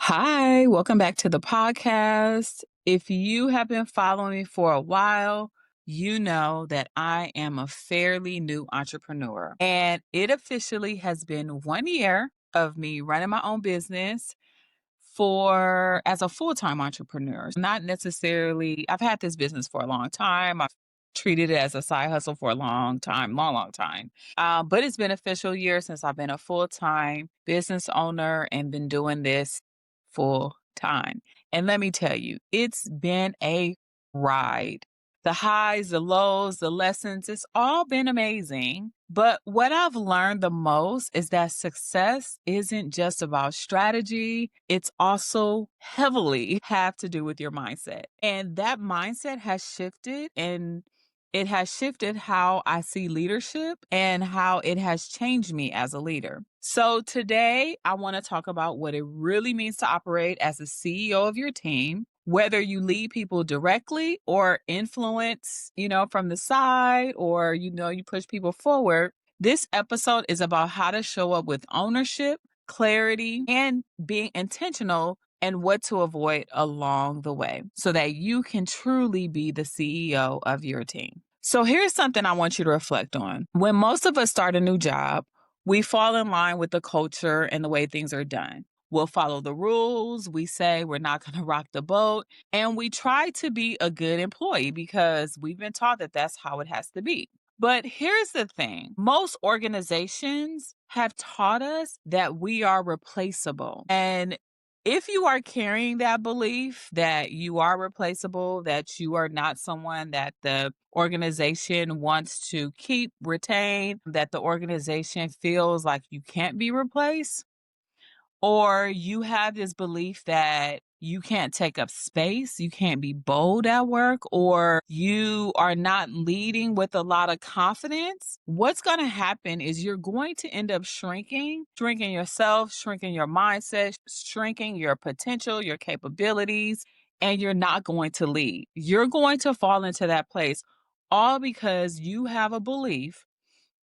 Hi, welcome back to the podcast. If you have been following me for a while, you know that I am a fairly new entrepreneur. And it officially has been 1 year of me running my own business for as a full-time entrepreneur. Not necessarily, I've had this business for a long time. I've treated it as a side hustle for a long time, long, long time. But it's been a official year since I've been a full-time business owner and been doing this full time. And let me tell you, it's been a ride. The highs, the lows, the lessons, it's all been amazing. But what I've learned the most is that success isn't just about strategy. It's also heavily have to do with your mindset. And that mindset has shifted, and it has shifted how I see leadership and how it has changed me as a leader. So today I want to talk about what it really means to operate as a CEO of your team, whether you lead people directly or influence, from the side, or, you push people forward. This episode is about how to show up with ownership, clarity, and being intentional, and what to avoid along the way so that you can truly be the CEO of your team. So here's something I want you to reflect on. When most of us start a new job, we fall in line with the culture and the way things are done. We'll follow the rules. We say we're not going to rock the boat. And we try to be a good employee because we've been taught that that's how it has to be. But here's the thing. Most organizations have taught us that we are replaceable. And if you are carrying that belief that you are replaceable, that you are not someone that the organization wants to keep, retain, that the organization feels like you can't be replaced, or you have this belief that you can't take up space, you can't be bold at work, or you are not leading with a lot of confidence, what's going to happen is you're going to end up shrinking yourself, shrinking your mindset, shrinking your potential, your capabilities, and you're not going to lead. You're going to fall into that place all because you have a belief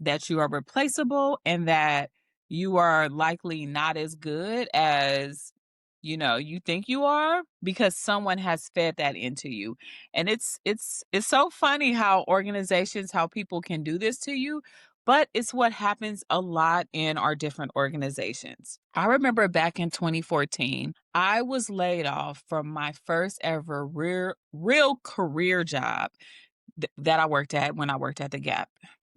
that you are replaceable and that you are likely not as good as you think you are, because someone has fed that into you. And it's so funny how organizations, how people can do this to you, but it's what happens a lot in our different organizations. I remember back in 2014, I was laid off from my first ever real career job that I worked at when I worked at the Gap.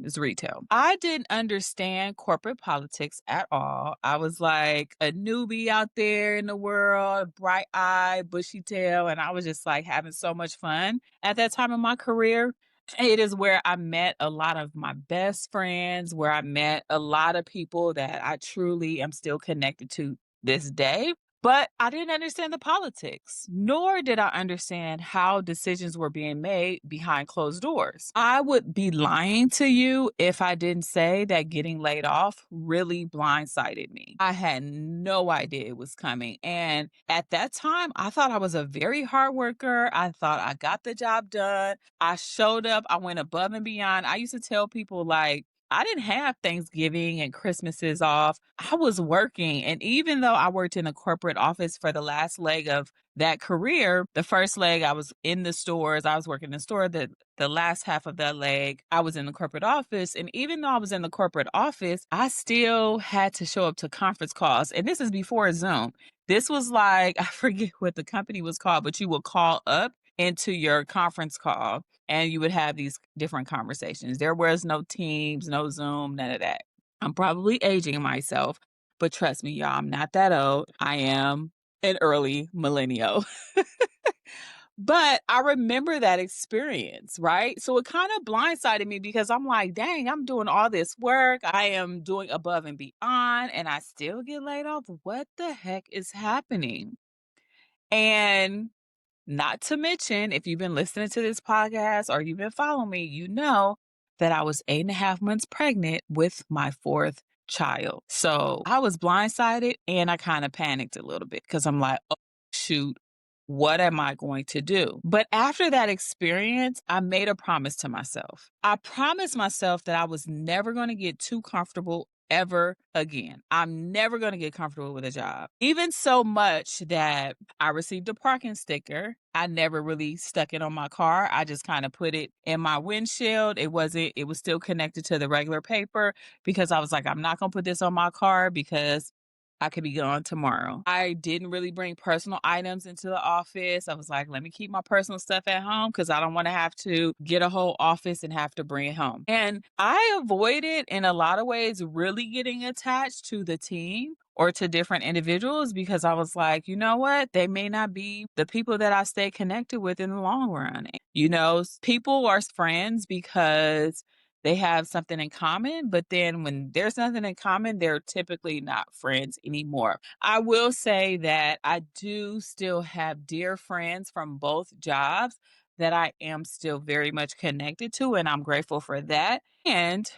It's retail. I didn't understand corporate politics at all. I was like a newbie out there in the world, bright eye, bushy tail, and I was just like having so much fun at that time in my career. It is where I met a lot of my best friends, where I met a lot of people that I truly am still connected to this day. But I didn't understand the politics, nor did I understand how decisions were being made behind closed doors. I would be lying to you if I didn't say that getting laid off really blindsided me. I had no idea it was coming. And at that time, I thought I was a very hard worker. I thought I got the job done. I showed up. I went above and beyond. I used to tell people, like, I didn't have Thanksgiving and Christmases off. I was working. And even though I worked in a corporate office for the last leg of that career, the first leg I was in the stores, I was working in the store. The last half of that leg, I was in the corporate office. And even though I was in the corporate office, I still had to show up to conference calls. And this is before Zoom. This was like, I forget what the company was called, but you would call up into your conference call and you would have these different conversations. There was no Teams, no Zoom, none of that. I'm probably aging myself, but trust me, y'all, I'm not that old. I am an early millennial. But I remember that experience, right? So it kind of blindsided me because I'm like, dang, I'm doing all this work. I am doing above and beyond, and I still get laid off. What the heck is happening? And not to mention, if you've been listening to this podcast or you've been following me, you know that I was 8.5 months pregnant with my fourth child. So I was blindsided and I kind of panicked a little bit because I'm like, oh, shoot, what am I going to do? But after that experience, I made a promise to myself. I promised myself that I was never going to get too comfortable ever again. I'm never going to get comfortable with a job. Even so much that I received a parking sticker. I never really stuck it on my car. I just kind of put it in my windshield. It was still connected to the regular paper because I was like, I'm not going to put this on my car because I could be gone tomorrow. I didn't really bring personal items into the office. I was like, let me keep my personal stuff at home because I don't want to have to get a whole office and have to bring it home. And I avoided, in a lot of ways, really getting attached to the team or to different individuals because I was like, you know what? They may not be the people that I stay connected with in the long run. People are friends because they have something in common, but then when there's nothing in common, they're typically not friends anymore. I will say that I do still have dear friends from both jobs that I am still very much connected to, and I'm grateful for that. And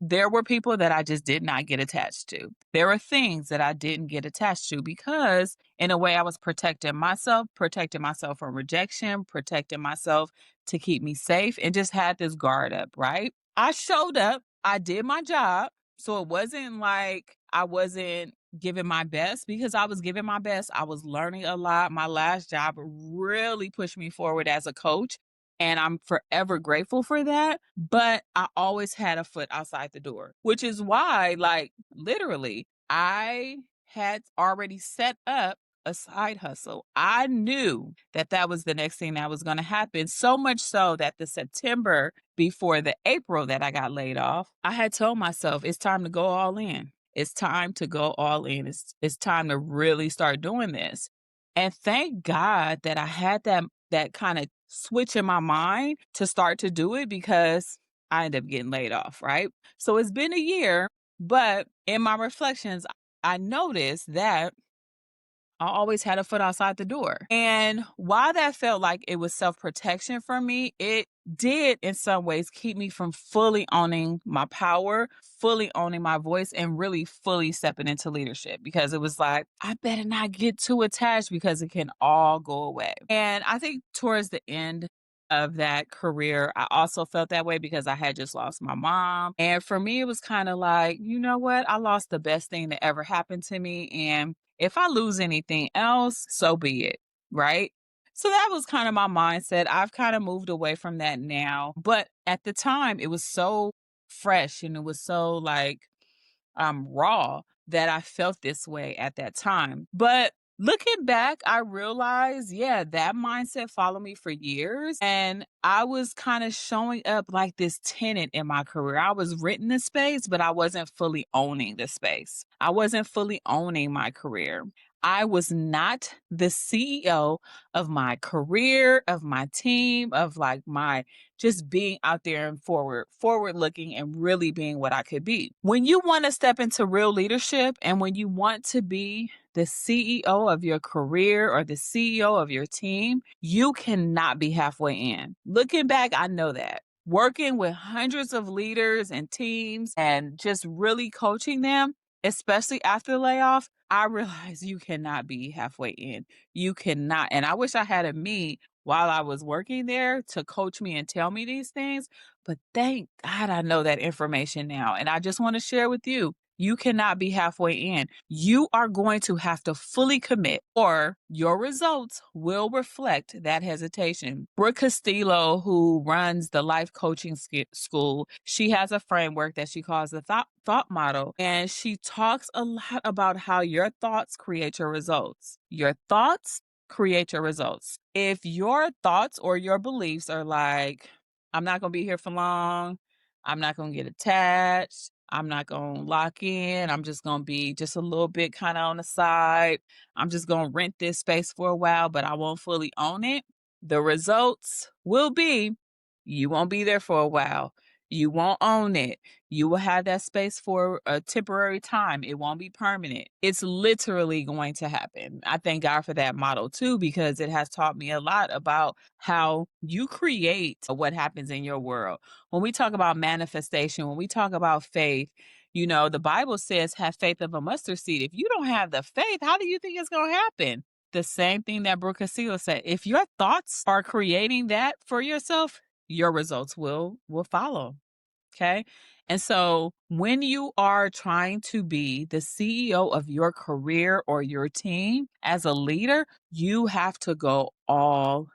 there were people that I just did not get attached to. There were things that I didn't get attached to because, in a way, I was protecting myself from rejection, protecting myself to keep me safe, and just had this guard up, right? I showed up, I did my job. So it wasn't like I wasn't giving my best because I was giving my best. I was learning a lot. My last job really pushed me forward as a coach. And I'm forever grateful for that. But I always had a foot outside the door, which is why, like, literally, I had already set up a side hustle. I knew that that was the next thing that was going to happen. So much so that the September before the April that I got laid off, I had told myself it's time to go all in. It's time to go all in. It's time to really start doing this. And thank God that I had that kind of switch in my mind to start to do it because I ended up getting laid off, right? So it's been a year, but in my reflections, I noticed that I always had a foot outside the door. And while that felt like it was self protection for me, it did in some ways keep me from fully owning my power, fully owning my voice, and really fully stepping into leadership because it was like, I better not get too attached because it can all go away. And I think towards the end of that career, I also felt that way because I had just lost my mom. And for me, it was kind of like, you know what? I lost the best thing that ever happened to me. And if I lose anything else, so be it, right? So that was kind of my mindset. I've kind of moved away from that now. But at the time, it was so fresh and it was so like raw that I felt this way at that time. But looking back, I realized, yeah, that mindset followed me for years. And I was kind of showing up like this tenant in my career. I was renting the space, but I wasn't fully owning the space. I wasn't fully owning my career. I was not the CEO of my career, of my team, of like my just being out there and forward looking and really being what I could be. When you want to step into real leadership and when you want to be the CEO of your career or the CEO of your team, you cannot be halfway in. Looking back, I know that. Working with hundreds of leaders and teams and just really coaching them, especially after layoff, I realized you cannot be halfway in. You cannot. And I wish I had a me while I was working there to coach me and tell me these things. But thank God I know that information now. And I just want to share with you. You cannot be halfway in. You are going to have to fully commit, or your results will reflect that hesitation. Brooke Castillo, who runs the life coaching school, she has a framework that she calls the thought model. And she talks a lot about how your thoughts create your results. Your thoughts create your results. If your thoughts or your beliefs are like, I'm not going to be here for long, I'm not going to get attached, I'm not going to lock in, I'm just going to be just a little bit kind of on the side, I'm just going to rent this space for a while, but I won't fully own it, the results will be you won't be there for a while. You won't own it. You will have that space for a temporary time. It won't be permanent. It's literally going to happen. I thank God for that model too, because it has taught me a lot about how you create what happens in your world. When we talk about manifestation, when we talk about faith, the Bible says have faith of a mustard seed. If you don't have the faith, how do you think it's going to happen? The same thing that Brooke Castillo said. If your thoughts are creating that for yourself, your results will follow. Okay. And so when you are trying to be the CEO of your career or your team as a leader, you have to go all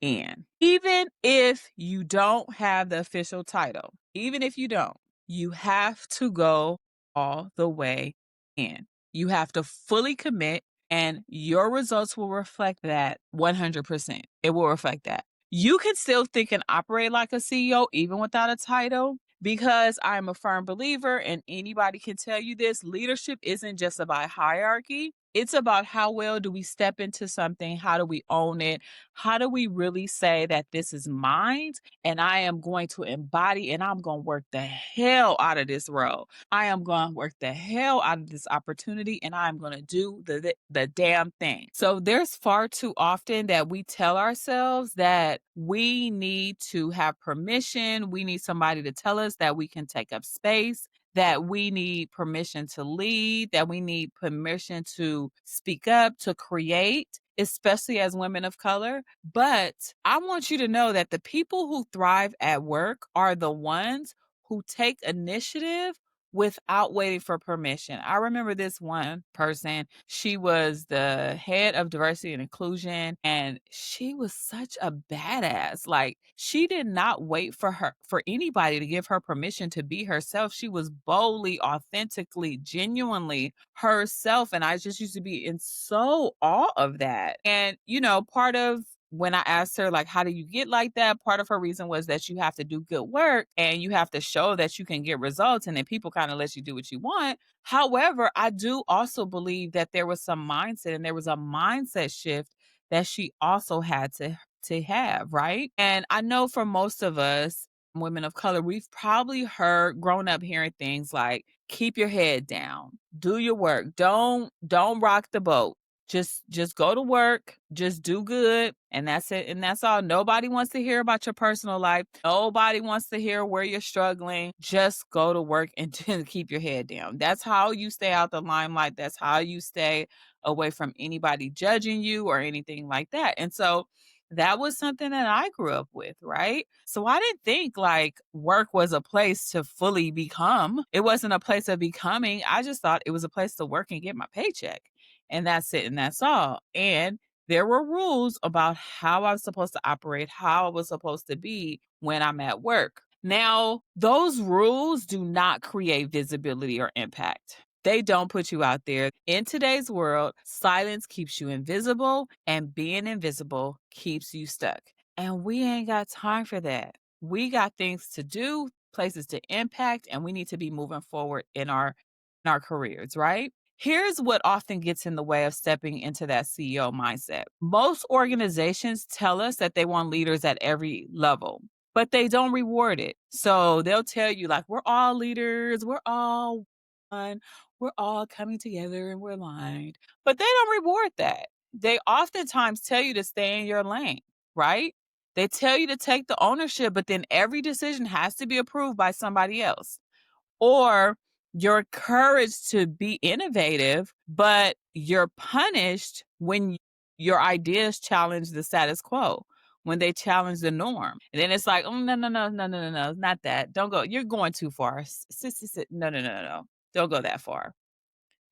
in. Even if you don't have the official title, even if you don't, you have to go all the way in. You have to fully commit, and your results will reflect that 100%. It will reflect that. You can still think and operate like a CEO even without a title, because I'm a firm believer, and anybody can tell you this: leadership isn't just about hierarchy. It's about how well do we step into something? How do we own it? How do we really say that this is mine and I am going to embody and I'm going to work the hell out of this role? I am going to work the hell out of this opportunity and I'm going to do the damn thing. So there's far too often that we tell ourselves that we need to have permission. We need somebody to tell us that we can take up space, that we need permission to lead, that we need permission to speak up, to create, especially as women of color. But I want you to know that the people who thrive at work are the ones who take initiative without waiting for permission. I remember this one person, she was the head of diversity and inclusion, and she was such a badass. Like, she did not wait for anybody to give her permission to be herself. She was boldly, authentically, genuinely herself, and I just used to be in so awe of that. And part of when I asked her, like, how do you get like that? Part of her reason was that you have to do good work and you have to show that you can get results, and then people kind of let you do what you want. However, I do also believe that there was some mindset and there was a mindset shift that she also had to have, right? And I know for most of us, women of color, we've probably grown up hearing things like, keep your head down, do your work, don't rock the boat. Just go to work, just do good, and that's it, and that's all. Nobody wants to hear about your personal life. Nobody wants to hear where you're struggling. Just go to work and keep your head down. That's how you stay out the limelight. That's how you stay away from anybody judging you or anything like that. And so that was something that I grew up with, right? So I didn't think like work was a place to fully become. It wasn't a place of becoming. I just thought it was a place to work and get my paycheck. And that's it. And that's all. And there were rules about how I was supposed to operate, how I was supposed to be when I'm at work. Now, those rules do not create visibility or impact. They don't put you out there. In today's world, silence keeps you invisible, and being invisible keeps you stuck. And we ain't got time for that. We got things to do, places to impact, and we need to be moving forward in our careers, right? Here's what often gets in the way of stepping into that CEO mindset. Most organizations tell us that they want leaders at every level, but they don't reward it. So they'll tell you, like, we're all leaders, we're all one, we're all coming together and we're aligned. But they don't reward that. They oftentimes tell you to stay in your lane, right? They tell you to take the ownership, but then every decision has to be approved by somebody else. Or your courage to be innovative, but you're punished when your ideas challenge the status quo, when they challenge the norm. And then it's like, oh, no, no, no, no, no, no, no, not that. Don't go. You're going too far. No, no, no, no, no. Don't go that far.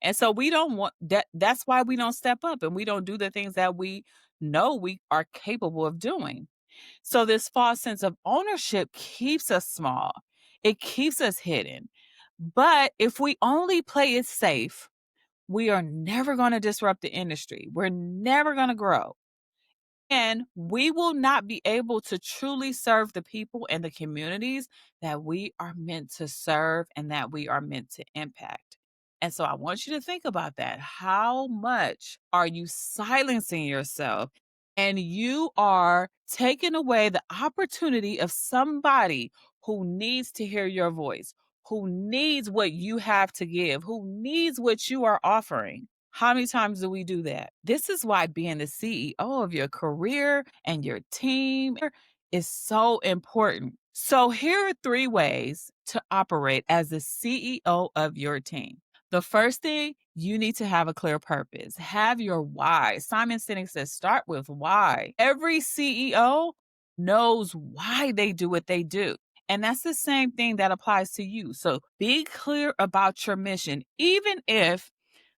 And so we don't want that. That's why we don't step up and we don't do the things that we know we are capable of doing. So this false sense of ownership keeps us small. It keeps us hidden. But if we only play it safe, we are never going to disrupt the industry. We're never going to grow. And we will not be able to truly serve the people and the communities that we are meant to serve and that we are meant to impact. And so I want you to think about that. How much are you silencing yourself? And you are taking away the opportunity of somebody who needs to hear your voice, who needs what you have to give, who needs what you are offering. How many times do we do that? This is why being the CEO of your career and your team is so important. So, here are 3 ways to operate as the CEO of your team. The first thing, you need to have a clear purpose. Have your why. Simon Sinek says, start with why. Every CEO knows why they do what they do. And that's the same thing that applies to you. So be clear about your mission, even if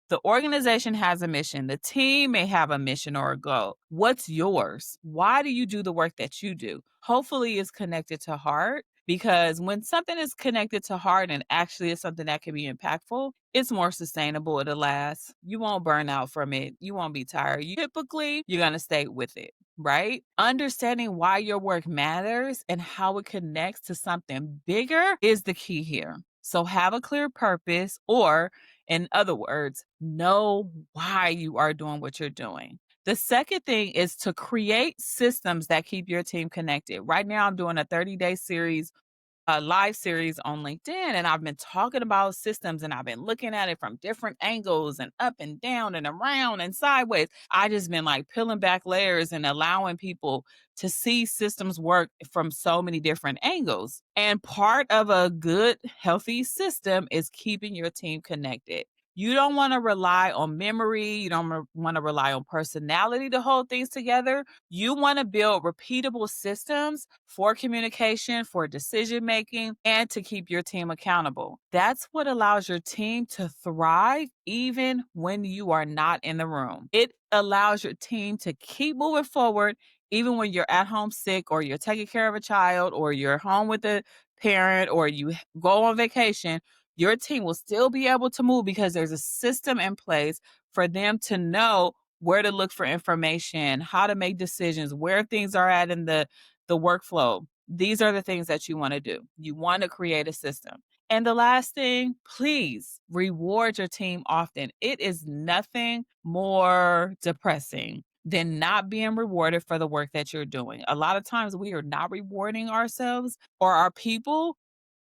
the organization has a mission. The team may have a mission or a goal. What's yours? Why do you do the work that you do? Hopefully it's connected to heart, because when something is connected to heart and actually is something that can be impactful, it's more sustainable. It'll last. You won't burn out from it. You won't be tired. Typically, you're going to stay with it. Right? Understanding why your work matters and how it connects to something bigger is the key here. So have a clear purpose, or in other words, know why you are doing what you're doing. The second thing is to create systems that keep your team connected. Right now, I'm doing a 30-day series, a live series on LinkedIn, and I've been talking about systems, and I've been looking at it from different angles and up and down and around and sideways. I just been like peeling back layers and allowing people to see systems work from so many different angles. And part of a good, healthy system is keeping your team connected. You don't want to rely on memory. You don't want to rely on personality to hold things together. You want to build repeatable systems for communication, for decision making, and to keep your team accountable. That's what allows your team to thrive even when you are not in the room. It allows your team to keep moving forward even when you're at home sick, or you're taking care of a child, or you're home with a parent, or you go on vacation. Your team will still be able to move because there's a system in place for them to know where to look for information, how to make decisions, where things are at in the workflow. These are the things that you want to do. You want to create a system. And the last thing, please reward your team often. It is nothing more depressing than not being rewarded for the work that you're doing. A lot of times we are not rewarding ourselves or our people,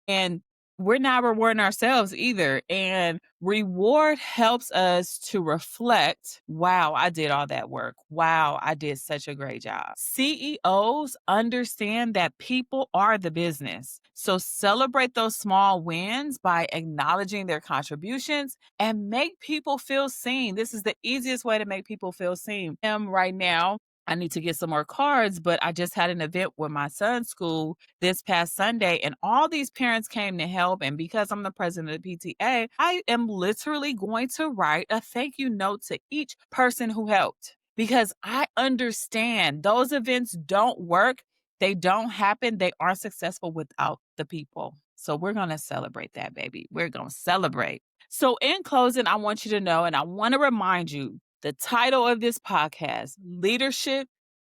and we're not rewarding ourselves either. And reward helps us to reflect, wow, I did all that work. Wow, I did such a great job. CEOs understand that people are the business. So celebrate those small wins by acknowledging their contributions and make people feel seen. This is the easiest way to make people feel seen. Right now, I need to get some more cards, but I just had an event with my son's school this past Sunday, and all these parents came to help. And because I'm the president of the PTA, I am literally going to write a thank you note to each person who helped, because I understand those events don't work. They don't happen. They aren't successful without the people. So we're going to celebrate that, baby. We're going to celebrate. So in closing, I want you to know, and I want to remind you, the title of this podcast, Leadership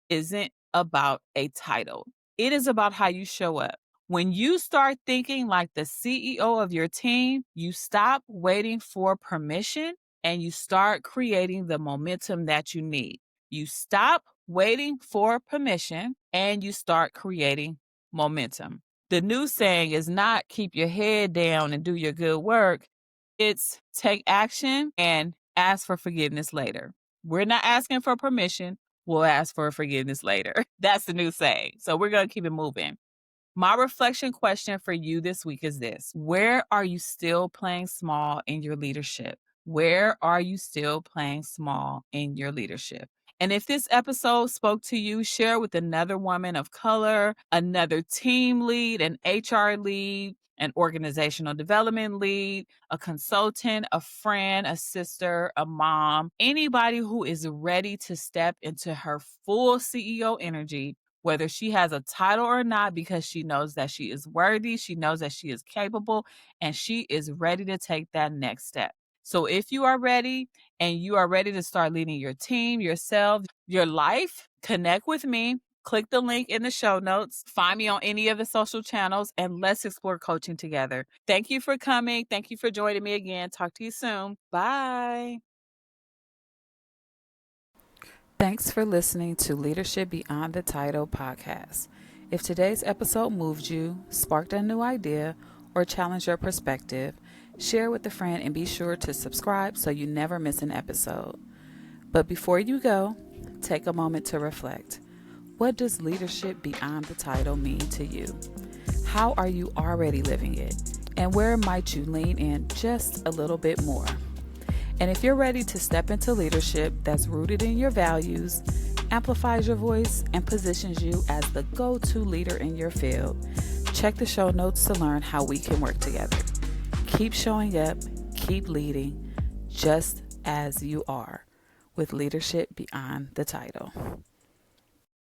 Isn't About a Title. It is about how you show up. When you start thinking like the CEO of your team, you stop waiting for permission and you start creating the momentum that you need. You stop waiting for permission and you start creating momentum. The new saying is not keep your head down and do your good work. It's take action and ask for forgiveness later. We're not asking for permission. We'll ask for forgiveness later. That's the new saying. So we're going to keep it moving. My reflection question for you this week is this: where are you still playing small in your leadership? Where are you still playing small in your leadership? And if this episode spoke to you, share with another woman of color, another team lead, an HR lead, an organizational development lead, a consultant, a friend, a sister, a mom, anybody who is ready to step into her full CEO energy, whether she has a title or not, because she knows that she is worthy, she knows that she is capable, and she is ready to take that next step. So if you are ready and you are ready to start leading your team, yourself, your life, connect with me. Click the link in the show notes. Find me on any of the social channels and let's explore coaching together. Thank you for coming. Thank you for joining me again. Talk to you soon. Bye. Thanks for listening to Leadership Beyond the Title podcast. If today's episode moved you, sparked a new idea, or challenged your perspective, share with a friend and be sure to subscribe so you never miss an episode. But before you go, take a moment to reflect. What does leadership beyond the title mean to you? How are you already living it? And where might you lean in just a little bit more? And if you're ready to step into leadership that's rooted in your values, amplifies your voice, and positions you as the go-to leader in your field, Check the show notes to learn how we can work together. Keep showing up, keep leading, just as you are, with leadership beyond the title.